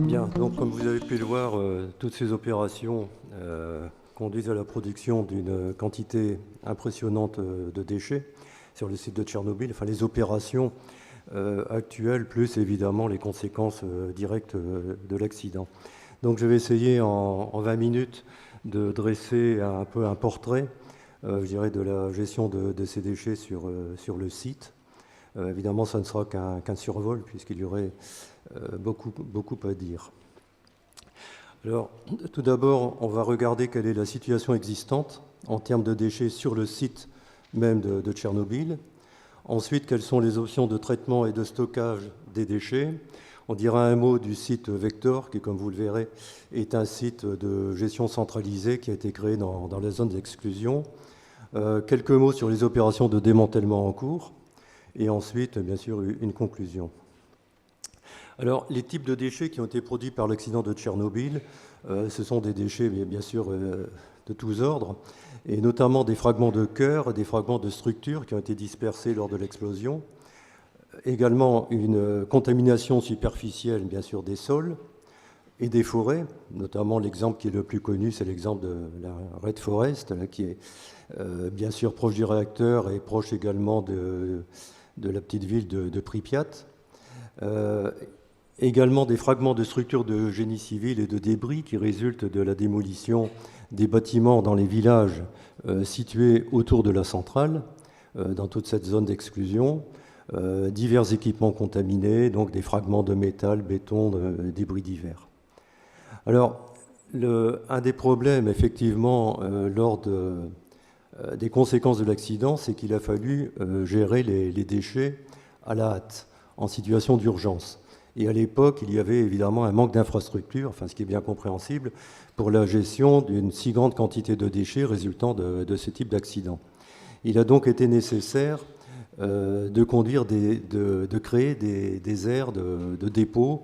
Bien, donc comme vous avez pu le voir, toutes ces opérations conduisent à la production d'une quantité impressionnante de déchets sur le site de Tchernobyl. Enfin, les opérations actuelles, plus évidemment les conséquences directes de l'accident. Donc je vais essayer en 20 minutes de dresser un peu un portrait, je dirais, de la gestion de ces déchets sur le site. Évidemment, ça ne sera qu'un survol, puisqu'il y aurait beaucoup à dire. Alors, tout d'abord, on va regarder quelle est la situation existante en termes de déchets sur le site même de Tchernobyl. Ensuite, quelles sont les options de traitement et de stockage des déchets. On dira un mot du site Vector, qui, comme vous le verrez, est un site de gestion centralisée qui a été créé dans la zone d'exclusion. Quelques mots sur les opérations de démantèlement en cours. Et ensuite, bien sûr, une conclusion. Alors, les types de déchets qui ont été produits par l'accident de Tchernobyl, ce sont des déchets, bien sûr, de tous ordres, et notamment des fragments de cœur, des fragments de structures qui ont été dispersés lors de l'explosion. Également, une contamination superficielle, bien sûr, des sols et des forêts. Notamment, l'exemple qui est le plus connu, c'est l'exemple de la Red Forest, là, qui est bien sûr proche du réacteur et proche également de la petite ville de Pripyat. Également des fragments de structures de génie civil et de débris qui résultent de la démolition des bâtiments dans les villages situés autour de la centrale, dans toute cette zone d'exclusion. Divers équipements contaminés, donc des fragments de métal, béton, débris divers. Alors, un des problèmes, effectivement, lors des conséquences de l'accident, c'est qu'il a fallu gérer les déchets à la hâte, en situation d'urgence. Et à l'époque, il y avait évidemment un manque d'infrastructures, enfin, ce qui est bien compréhensible, pour la gestion d'une si grande quantité de déchets résultant de ce type d'accident. Il a donc été nécessaire de créer des aires de dépôt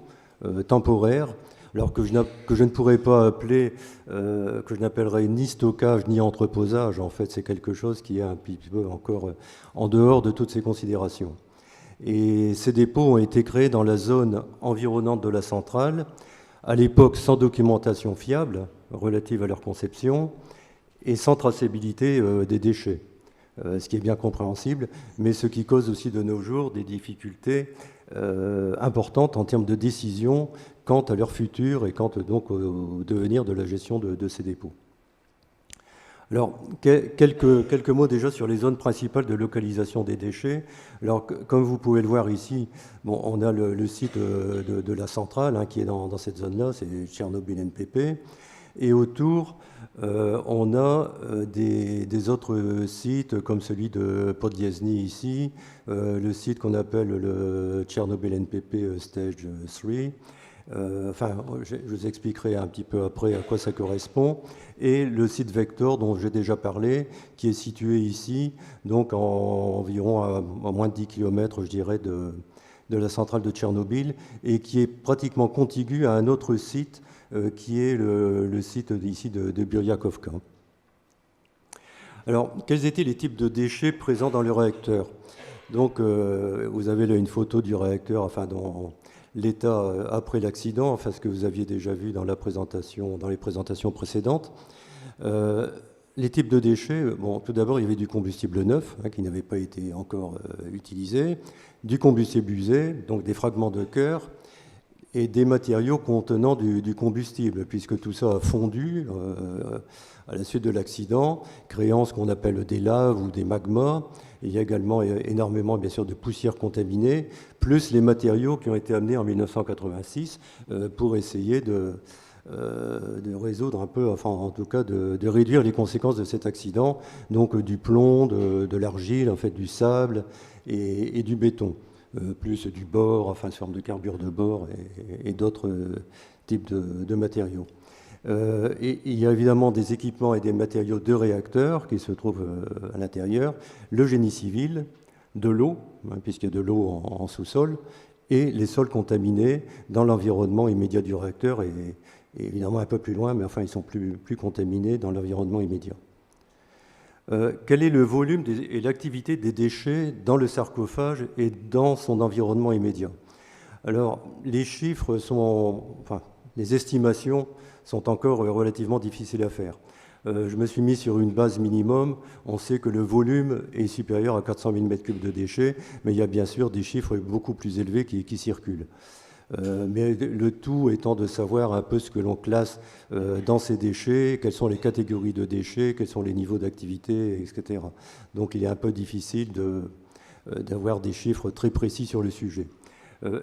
temporaires, alors que je ne pourrais pas appeler, que je n'appellerais ni stockage ni entreposage. En fait, c'est quelque chose qui est un petit peu encore en dehors de toutes ces considérations. Et ces dépôts ont été créés dans la zone environnante de la centrale, à l'époque sans documentation fiable relative à leur conception et sans traçabilité des déchets, ce qui est bien compréhensible, mais ce qui cause aussi de nos jours des difficultés importantes en termes de décision quant à leur futur et quant donc au devenir de la gestion de ces dépôts. Alors, quelques mots déjà sur les zones principales de localisation des déchets. Alors, comme vous pouvez le voir ici, bon, on a le site de la centrale qui est dans cette zone-là, c'est Tchernobyl NPP. Et autour, on a des autres sites comme celui de Poddiezny ici, le site qu'on appelle le Tchernobyl NPP Stage 3. Enfin, je vous expliquerai un petit peu après à quoi ça correspond. Et le site Vector dont j'ai déjà parlé, qui est situé ici, donc environ à moins de 10 km, je dirais, de la centrale de Tchernobyl, et qui est pratiquement contigu à un autre site qui est le site ici de Buryakovka. Alors, quels étaient les types de déchets présents dans le réacteur? Donc, vous avez là une photo du réacteur, enfin, dans l'état après l'accident, enfin, ce que vous aviez déjà vu dans les présentations précédentes. Les types de déchets, bon, tout d'abord, il y avait du combustible neuf, qui n'avait pas été encore utilisé, du combustible usé, donc des fragments de cœur, et des matériaux contenant du combustible, puisque tout ça a fondu à la suite de l'accident, créant ce qu'on appelle des laves ou des magmas. Il y a également énormément, bien sûr, de poussières contaminées, plus les matériaux qui ont été amenés en 1986 pour essayer de résoudre un peu, enfin en tout cas de réduire les conséquences de cet accident, donc du plomb, de l'argile, en fait du sable et du béton. Plus du bore, enfin une forme de carbure de bore et d'autres types de matériaux. Et il y a évidemment des équipements et des matériaux de réacteurs qui se trouvent à l'intérieur, le génie civil, de l'eau, puisqu'il y a de l'eau en sous-sol, et les sols contaminés dans l'environnement immédiat du réacteur et évidemment un peu plus loin, mais enfin ils sont plus contaminés dans l'environnement immédiat. Quel est le volume et l'activité des déchets dans le sarcophage et dans son environnement immédiat? Alors, les chiffres les estimations sont encore relativement difficiles à faire. Je me suis mis sur une base minimum. On sait que le volume est supérieur à 400 000 m3 de déchets, mais il y a bien sûr des chiffres beaucoup plus élevés qui circulent. Mais le tout étant de savoir un peu ce que l'on classe dans ces déchets, quelles sont les catégories de déchets, quels sont les niveaux d'activité, etc. Donc il est un peu difficile d'avoir des chiffres très précis sur le sujet.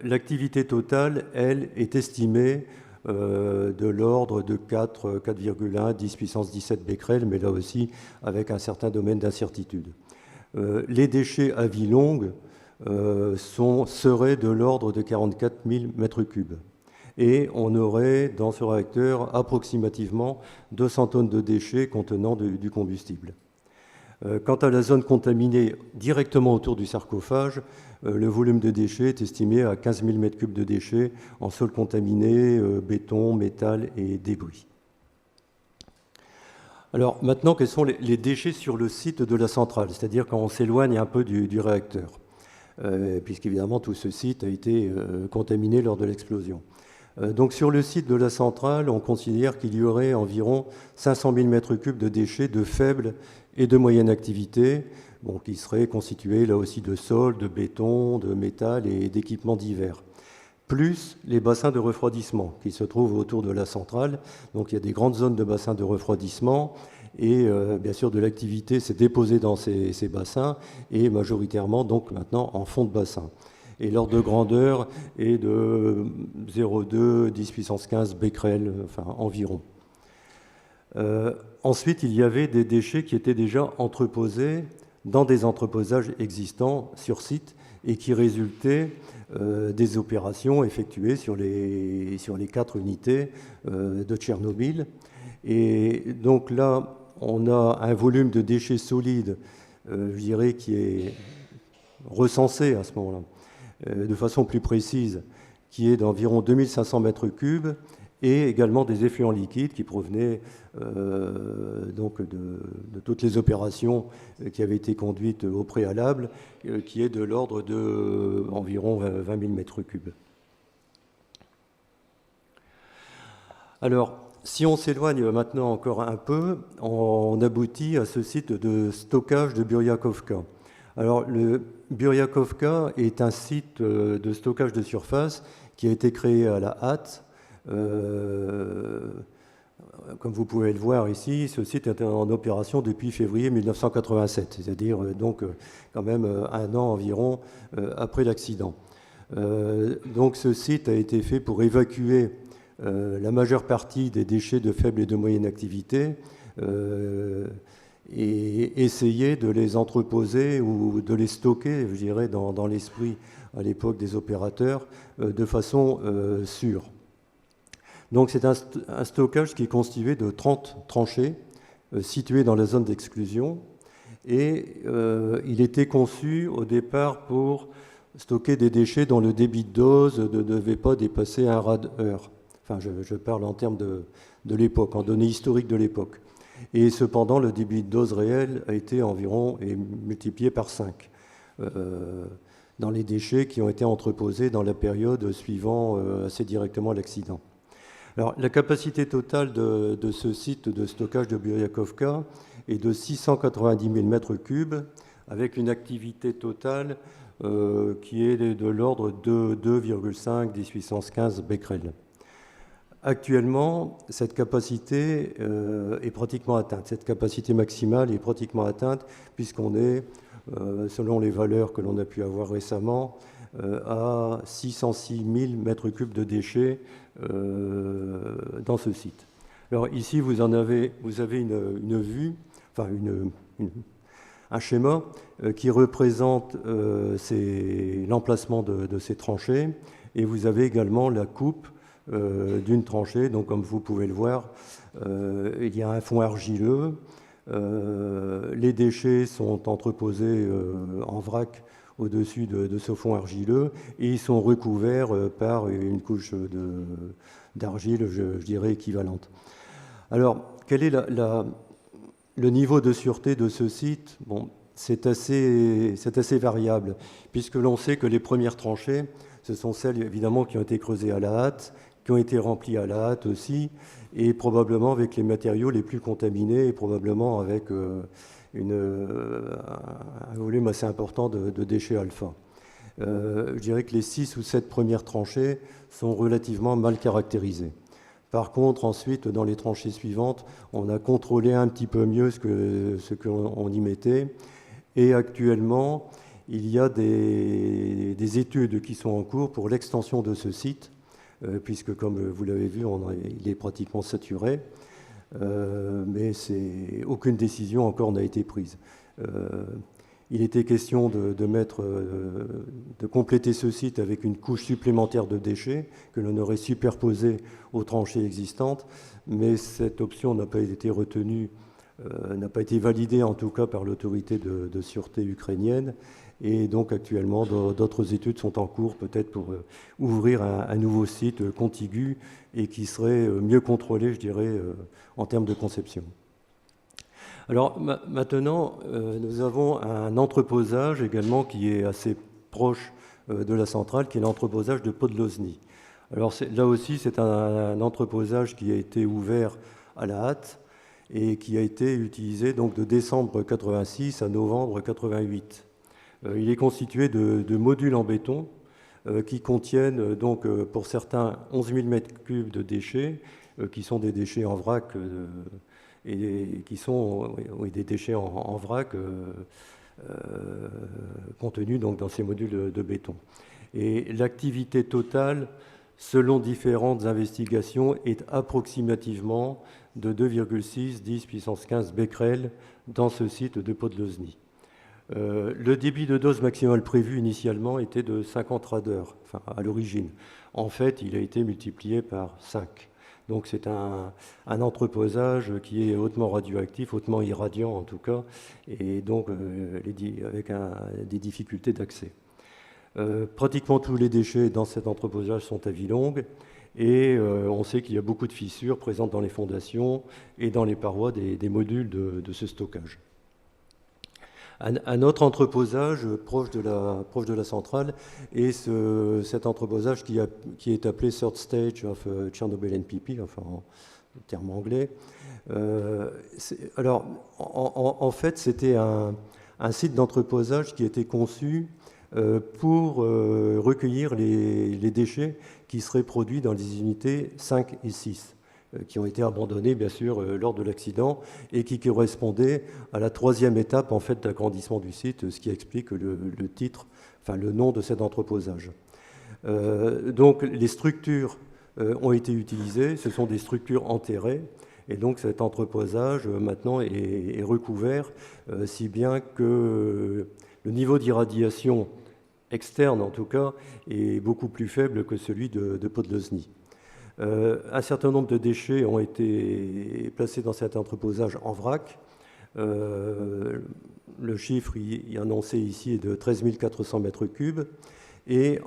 L'activité totale, elle, est estimée de l'ordre de 4,1, 10 puissance 17 becquerels, mais là aussi avec un certain domaine d'incertitude. Les déchets à vie longue seraient de l'ordre de 44 000 m3. Et on aurait dans ce réacteur approximativement 200 tonnes de déchets contenant du combustible. Quant à la zone contaminée directement autour du sarcophage, le volume de déchets est estimé à 15 000 m3 de déchets en sol contaminé, béton, métal et débris. Alors maintenant, quels sont les déchets sur le site de la centrale, c'est-à-dire quand on s'éloigne un peu du réacteur, puisqu'évidemment tout ce site a été contaminé lors de l'explosion. Donc sur le site de la centrale, on considère qu'il y aurait environ 500 000 m3 de déchets de faible et de moyenne activité, qui seraient constitués là aussi de sol, de béton, de métal et d'équipements divers, plus les bassins de refroidissement qui se trouvent autour de la centrale. Donc il y a des grandes zones de bassins de refroidissement et bien sûr de l'activité s'est déposée dans ces bassins et majoritairement donc maintenant en fond de bassin. Et l'ordre de grandeur est de 0,2, 10 puissance 15 becquerels, enfin environ. Ensuite, il y avait des déchets qui étaient déjà entreposés dans des entreposages existants sur site et qui résultaient des opérations effectuées sur les 4 unités de Tchernobyl. Et donc là, on a un volume de déchets solides, je dirais, qui est recensé à ce moment-là, de façon plus précise, qui est d'environ 2500 m3, et également des effluents liquides qui provenaient donc de toutes les opérations qui avaient été conduites au préalable, qui est de l'ordre d'environ 20 000 m3. Alors, si on s'éloigne maintenant encore un peu, on aboutit à ce site de stockage de Buryakovka. Alors, le Buryakovka est un site de stockage de surface qui a été créé à la hâte. Comme vous pouvez le voir ici, ce site est en opération depuis février 1987, c'est-à-dire donc quand même un an environ après l'accident. Donc ce site a été fait pour évacuer la majeure partie des déchets de faible et de moyenne activité et essayer de les entreposer ou de les stocker, je dirais, dans l'esprit à l'époque des opérateurs de façon sûre. Donc c'est un stockage qui est constitué de 30 tranchées situées dans la zone d'exclusion et il était conçu au départ pour stocker des déchets dont le débit de dose ne devait pas dépasser 1 rad-heure. Enfin, je parle en termes de l'époque, en données historiques de l'époque. Et cependant, le débit de dose réel a été environ multiplié par 5 dans les déchets qui ont été entreposés dans la période suivant assez directement l'accident. Alors, la capacité totale de ce site de stockage de Buryakovka est de 690 000 m3, avec une activité totale qui est de l'ordre de 2,5 10 puissance 15 becquerels. Actuellement, cette capacité est pratiquement atteinte. Cette capacité maximale est pratiquement atteinte puisqu'on est, selon les valeurs que l'on a pu avoir récemment, à 606 000 m3 de déchets dans ce site. Alors ici, vous avez une vue, enfin un schéma qui représente l'emplacement de ces tranchées, et vous avez également la coupe d'une tranchée. Donc comme vous pouvez le voir, il y a un fond argileux, les déchets sont entreposés en vrac au-dessus de ce fond argileux et ils sont recouverts par une couche d'argile, je dirais, équivalente. Alors, quelle est le niveau de sûreté de ce site, bon, c'est assez variable, puisque l'on sait que les premières tranchées, ce sont celles évidemment qui ont été creusées à la hâte, qui ont été remplies à la hâte aussi, et probablement avec les matériaux les plus contaminés, et probablement avec un volume assez important de déchets alpha. Je dirais que les 6 ou 7 premières tranchées sont relativement mal caractérisées. Par contre, ensuite, dans les tranchées suivantes, on a contrôlé un petit peu mieux ce qu'on y mettait. Et actuellement, il y a des études qui sont en cours pour l'extension de ce site, puisque, comme vous l'avez vu, il est pratiquement saturé. Mais aucune décision encore n'a été prise. Il était question de compléter ce site avec une couche supplémentaire de déchets que l'on aurait superposé aux tranchées existantes, mais cette option n'a pas été retenue, n'a pas été validée en tout cas par l'autorité de sûreté ukrainienne. Et donc actuellement, d'autres études sont en cours, peut-être pour ouvrir un nouveau site contigu et qui serait mieux contrôlé, je dirais, en termes de conception. Alors maintenant, nous avons un entreposage également qui est assez proche de la centrale, qui est l'entreposage de Podlozny. Alors là aussi, c'est un entreposage qui a été ouvert à la hâte et qui a été utilisé donc de décembre 86 à novembre 88. Il est constitué de modules en béton qui contiennent donc pour certains 11 000 m3 de déchets, qui sont des déchets en vrac et qui sont des déchets en vrac contenus donc dans ces modules de béton. Et l'activité totale, selon différentes investigations, est approximativement de 2,6 10 puissance 15 becquerel dans ce site de Podlozny. Le débit de dose maximale prévu initialement était de 50 radeurs, enfin à l'origine. En fait, il a été multiplié par 5. Donc c'est un entreposage qui est hautement radioactif, hautement irradiant en tout cas, et donc avec des difficultés d'accès. Pratiquement tous les déchets dans cet entreposage sont à vie longue, et on sait qu'il y a beaucoup de fissures présentes dans les fondations et dans les parois des modules de ce stockage. Un autre entreposage proche de la centrale est cet entreposage qui est appelé Third Stage of Chernobyl NPP, enfin en terme anglais. Alors, en fait, c'était un site d'entreposage qui était conçu pour recueillir les déchets qui seraient produits dans les unités 5 et 6. Qui ont été abandonnés, bien sûr, lors de l'accident et qui correspondaient à la 3e étape en fait, d'agrandissement du site, ce qui explique le titre, enfin le nom de cet entreposage. Donc les structures ont été utilisées, ce sont des structures enterrées, et donc cet entreposage maintenant est recouvert, si bien que le niveau d'irradiation externe, en tout cas, est beaucoup plus faible que celui de Podlozny. Un certain nombre de déchets ont été placés dans cet entreposage en vrac. Le chiffre annoncé ici est de 13 400 m3. Et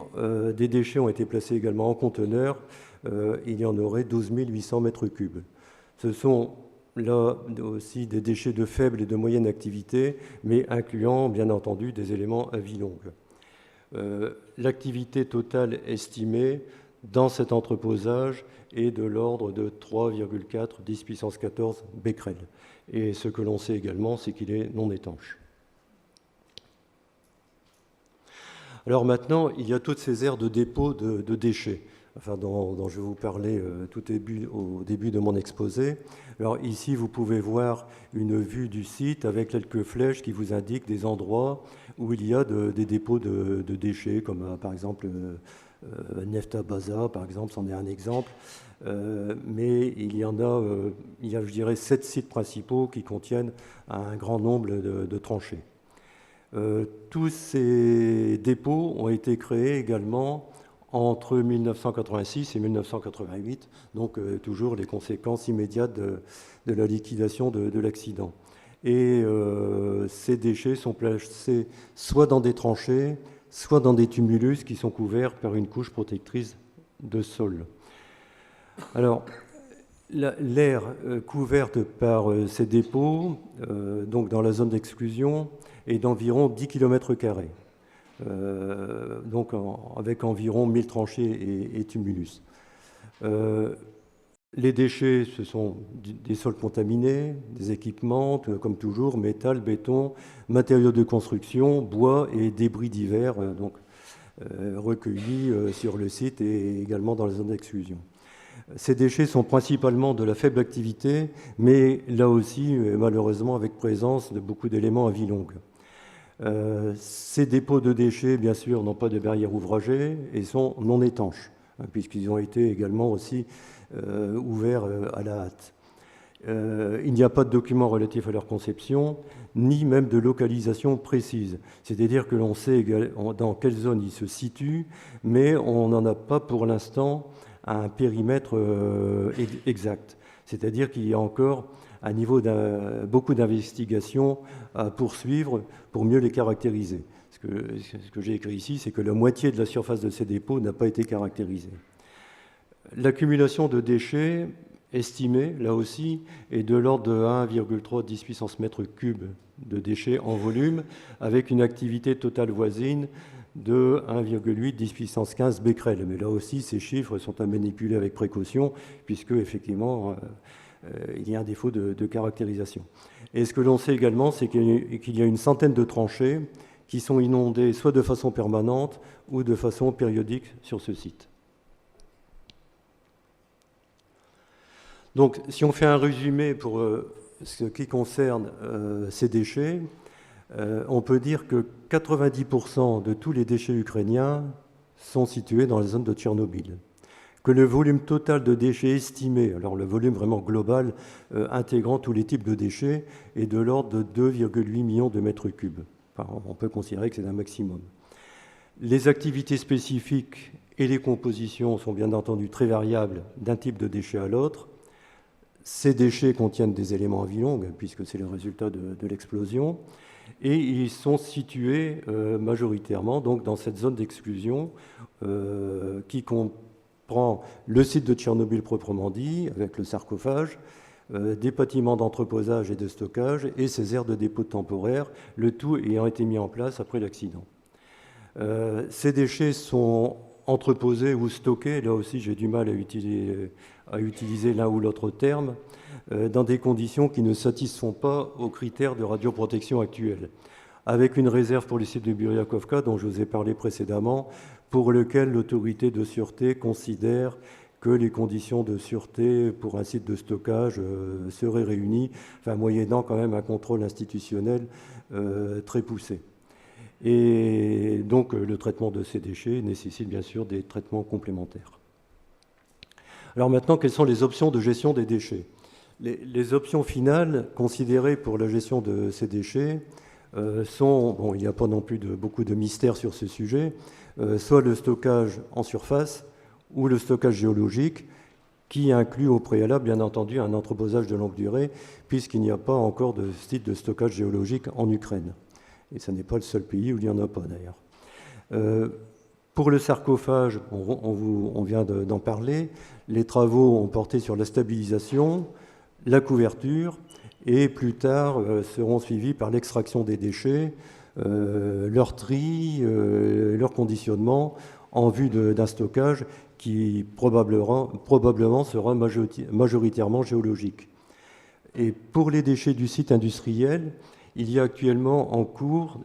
des déchets ont été placés également en conteneurs. Il y en aurait 12 800 m3. Ce sont là aussi des déchets de faible et de moyenne activité, mais incluant bien entendu des éléments à vie longue. L'activité totale estimée dans cet entreposage est de l'ordre de 3,4 10 puissance 14 becquerel. Et ce que l'on sait également, c'est qu'il est non étanche. Alors maintenant, il y a toutes ces aires de dépôt de déchets, enfin, dont je vais vous parler au début de mon exposé. Alors ici, vous pouvez voir une vue du site avec quelques flèches qui vous indiquent des endroits où il y a des dépôts de déchets, comme par exemple Nefta Baza, par exemple, c'en est un exemple. Mais il y a, je dirais, 7 sites principaux qui contiennent un grand nombre de tranchées. Tous ces dépôts ont été créés également entre 1986 et 1988, donc toujours les conséquences immédiates de la liquidation de l'accident. Et ces déchets sont placés soit dans des tranchées, soit dans des tumulus qui sont couverts par une couche protectrice de sol. Alors, l'aire couverte par ces dépôts, donc dans la zone d'exclusion, est d'environ 10 km², donc avec environ 1000 tranchées et tumulus. Les déchets, ce sont des sols contaminés, des équipements, comme toujours, métal, béton, matériaux de construction, bois et débris divers, recueillis sur le site et également dans la zone d'exclusion. Ces déchets sont principalement de la faible activité, mais là aussi, malheureusement, avec présence de beaucoup d'éléments à vie longue. Ces dépôts de déchets, bien sûr, n'ont pas de barrière ouvragée et sont non étanches, puisqu'ils ont été également aussi ouverts à la hâte. Il n'y a pas de documents relatifs à leur conception, ni même de localisation précise. C'est-à-dire que l'on sait dans quelle zone ils se situent, mais on n'en a pas pour l'instant un périmètre exact. C'est-à-dire qu'il y a encore un niveau beaucoup d'investigations à poursuivre pour mieux les caractériser. Ce que j'ai écrit ici, c'est que la moitié de la surface de ces dépôts n'a pas été caractérisée. L'accumulation de déchets estimée, là aussi, est de l'ordre de 1,3 10 puissance mètre cube de déchets en volume, avec une activité totale voisine de 1,8 10 puissance 15 becquerel. Mais là aussi, ces chiffres sont à manipuler avec précaution, puisque, effectivement, il y a un défaut de caractérisation. Et ce que l'on sait également, c'est qu'il y a une centaine de tranchées qui sont inondées soit de façon permanente ou de façon périodique sur ce site. Donc, si on fait un résumé pour ce qui concerne ces déchets, on peut dire que 90% de tous les déchets ukrainiens sont situés dans la zone de Tchernobyl. Que le volume total de déchets estimé, alors le volume vraiment global, intégrant tous les types de déchets, est de l'ordre de 2,8 millions de mètres cubes. Enfin, on peut considérer que c'est un maximum. Les activités spécifiques et les compositions sont bien entendu très variables d'un type de déchet à l'autre. Ces déchets contiennent des éléments à vie longue, puisque c'est le résultat de l'explosion, et ils sont situés majoritairement donc, dans cette zone d'exclusion qui comprend le site de Tchernobyl proprement dit, avec le sarcophage, des bâtiments d'entreposage et de stockage, et ces aires de dépôt temporaires, le tout ayant été mis en place après l'accident. Ces déchets sont entreposés ou stockés, là aussi j'ai du mal à utiliser l'un ou l'autre terme, dans des conditions qui ne satisfont pas aux critères de radioprotection actuels, avec une réserve pour le site de Buryakovka dont je vous ai parlé précédemment, pour lequel l'autorité de sûreté considère que les conditions de sûreté pour un site de stockage seraient réunies, enfin, moyennant quand même un contrôle institutionnel très poussé. Et donc le traitement de ces déchets nécessite bien sûr des traitements complémentaires. Alors maintenant, quelles sont les options de gestion des déchets ? Les options finales considérées pour la gestion de ces déchets sont, bon, il n'y a pas non plus beaucoup de mystère sur ce sujet, soit le stockage en surface ou le stockage géologique, qui inclut au préalable, bien entendu, un entreposage de longue durée, puisqu'il n'y a pas encore de site de stockage géologique en Ukraine. Et ce n'est pas le seul pays où il n'y en a pas, d'ailleurs. Pour le sarcophage, on vient d'en parler, les travaux ont porté sur la stabilisation, la couverture, et plus tard seront suivis par l'extraction des déchets, leur tri, leur conditionnement, en vue d'un stockage qui probablement sera majoritairement géologique. Et pour les déchets du site industriel, il y a actuellement en cours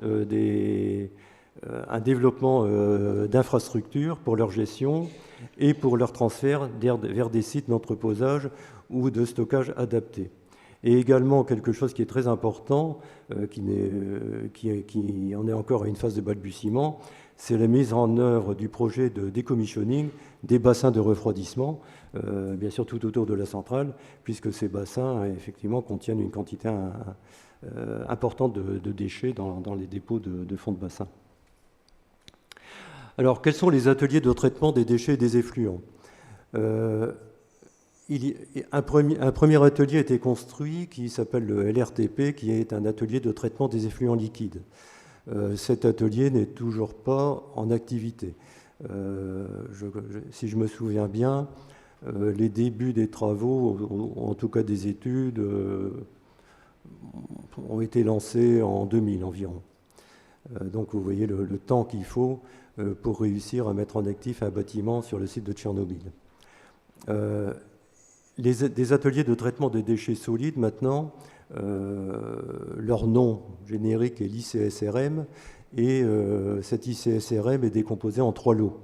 un développement d'infrastructures pour leur gestion et pour leur transfert vers des sites d'entreposage ou de stockage adaptés. Et également quelque chose qui est très important, qui en est encore à une phase de balbutiement, c'est la mise en œuvre du projet de décommissioning des bassins de refroidissement, bien sûr tout autour de la centrale, puisque ces bassins effectivement contiennent une quantité importante de déchets dans les dépôts de fond de bassin. Alors, quels sont les ateliers de traitement des déchets et des effluents ? Un premier atelier a été construit qui s'appelle le LRTP, qui est un atelier de traitement des effluents liquides. Cet atelier n'est toujours pas en activité. Si je me souviens bien, les débuts des travaux, en tout cas des études, ont été lancés en 2000 environ. Donc vous voyez le temps qu'il faut pour réussir à mettre en actif un bâtiment sur le site de Tchernobyl. Des ateliers de traitement des déchets solides, maintenant, leur nom générique est l'ICSRM, et cet ICSRM est décomposé en 3 lots.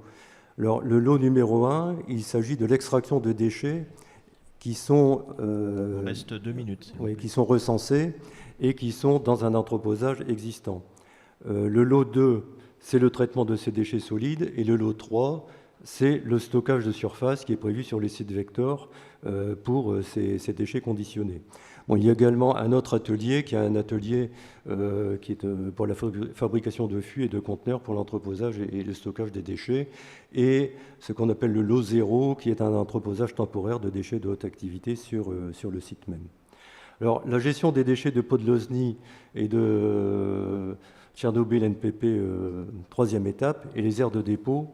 Alors, le lot numéro 1, il s'agit de l'extraction de déchets qui sont, Il reste 2 minutes. Oui, qui sont recensés et qui sont dans un entreposage existant. Le lot 2, c'est le traitement de ces déchets solides, et le lot 3, c'est le stockage de surface qui est prévu sur les sites Vector pour ces déchets conditionnés. Bon, il y a également un autre atelier qui est un atelier qui est pour la fabrication de fûts et de conteneurs pour l'entreposage et le stockage des déchets, et ce qu'on appelle le lot 0, qui est un entreposage temporaire de déchets de haute activité sur le site même. Alors, la gestion des déchets de Podlozny et de Tchernobyl NPP, troisième étape, et les aires de dépôt,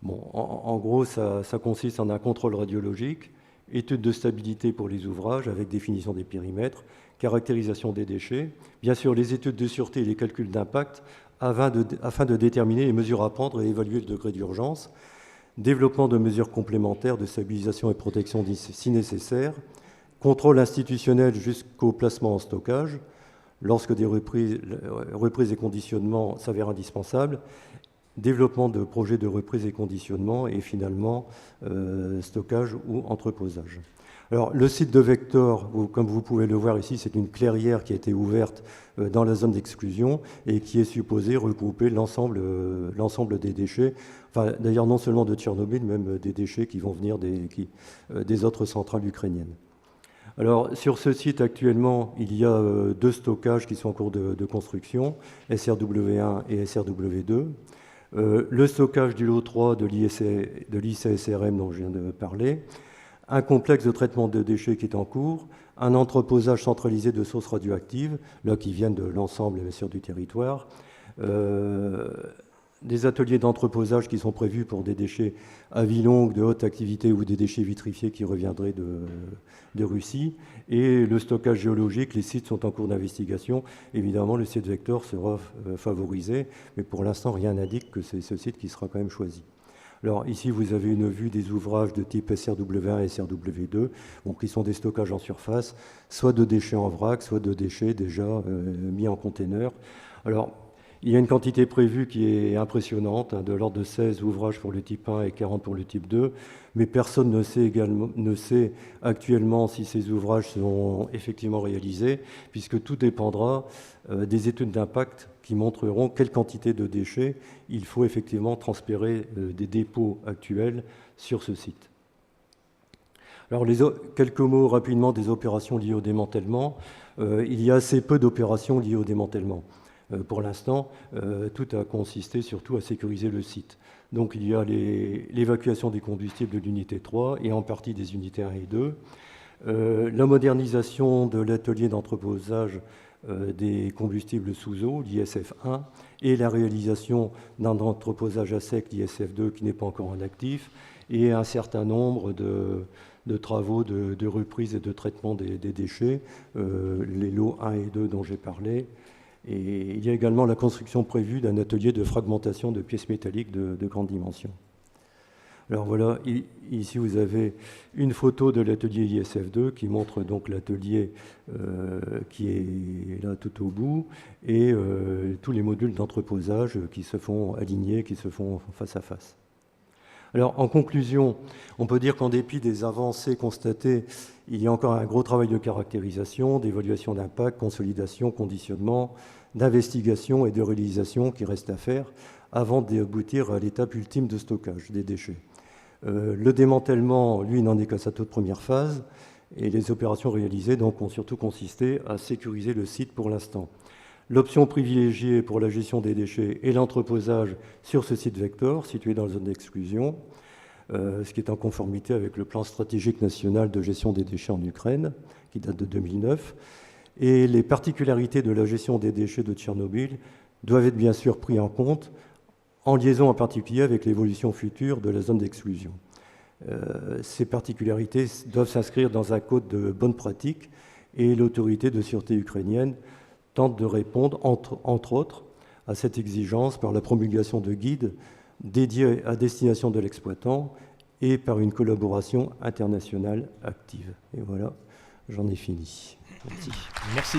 bon, en gros, ça consiste en un contrôle radiologique, étude de stabilité pour les ouvrages avec définition des périmètres, caractérisation des déchets, bien sûr les études de sûreté et les calculs d'impact afin de déterminer les mesures à prendre et évaluer le degré d'urgence, développement de mesures complémentaires de stabilisation et protection si nécessaire, contrôle institutionnel jusqu'au placement en stockage, lorsque des reprises et conditionnements s'avèrent indispensables, développement de projets de reprise et conditionnement, et finalement stockage ou entreposage. Alors, le site de Vector, comme vous pouvez le voir ici, c'est une clairière qui a été ouverte dans la zone d'exclusion et qui est supposée regrouper l'ensemble des déchets, enfin, d'ailleurs non seulement de Tchernobyl, même des déchets qui vont venir des autres centrales ukrainiennes. Alors, sur ce site, actuellement, il y a 2 stockages qui sont en cours de construction, SRW1 et SRW2. Le stockage du lot 3 de l'ICSRM dont je viens de parler, un complexe de traitement de déchets qui est en cours, un entreposage centralisé de sources radioactives, là qui viennent de l'ensemble bien sûr du territoire, des ateliers d'entreposage qui sont prévus pour des déchets à vie longue, de haute activité ou des déchets vitrifiés qui reviendraient de Russie, et le stockage géologique, les sites sont en cours d'investigation. Évidemment, le site Vector sera favorisé, mais pour l'instant, rien n'indique que c'est ce site qui sera quand même choisi. Alors ici, vous avez une vue des ouvrages de type SRW1 et SRW2, donc, qui sont des stockages en surface, soit de déchets en vrac, soit de déchets déjà mis en container. Alors, il y a une quantité prévue qui est impressionnante, de l'ordre de 16 ouvrages pour le type 1 et 40 pour le type 2, mais personne ne sait actuellement si ces ouvrages seront effectivement réalisés, puisque tout dépendra des études d'impact qui montreront quelle quantité de déchets il faut effectivement transférer des dépôts actuels sur ce site. Alors, quelques mots rapidement des opérations liées au démantèlement. Il y a assez peu d'opérations liées au démantèlement. Pour l'instant, tout a consisté surtout à sécuriser le site. Donc il y a l'évacuation des combustibles de l'unité 3 et en partie des unités 1 et 2. La modernisation de l'atelier d'entreposage des combustibles sous eau, l'ISF1, et la réalisation d'un entreposage à sec, l'ISF2, qui n'est pas encore en actif, et un certain nombre de travaux de reprise et de traitement des déchets, les lots 1 et 2 dont j'ai parlé. Et il y a également la construction prévue d'un atelier de fragmentation de pièces métalliques de grande dimension. Alors voilà, ici vous avez une photo de l'atelier ISF2 qui montre donc l'atelier qui est là tout au bout, et tous les modules d'entreposage qui se font aligner, qui se font face à face. Alors, en conclusion, on peut dire qu'en dépit des avancées constatées, il y a encore un gros travail de caractérisation, d'évaluation d'impact, consolidation, conditionnement, d'investigation et de réalisation qui reste à faire avant d'aboutir à l'étape ultime de stockage des déchets. Le démantèlement, lui, n'en est qu'à sa toute première phase, et les opérations réalisées donc, ont surtout consisté à sécuriser le site pour l'instant. L'option privilégiée pour la gestion des déchets est l'entreposage sur ce site Vector, situé dans la zone d'exclusion, ce qui est en conformité avec le plan stratégique national de gestion des déchets en Ukraine, qui date de 2009. Et les particularités de la gestion des déchets de Tchernobyl doivent être bien sûr pris en compte, en liaison en particulier avec l'évolution future de la zone d'exclusion. Ces particularités doivent s'inscrire dans un code de bonnes pratiques et l'autorité de sûreté ukrainienne tente de répondre, entre autres, à cette exigence par la promulgation de guides dédiés à destination de l'exploitant et par une collaboration internationale active. Et voilà, j'en ai fini. Merci. Merci.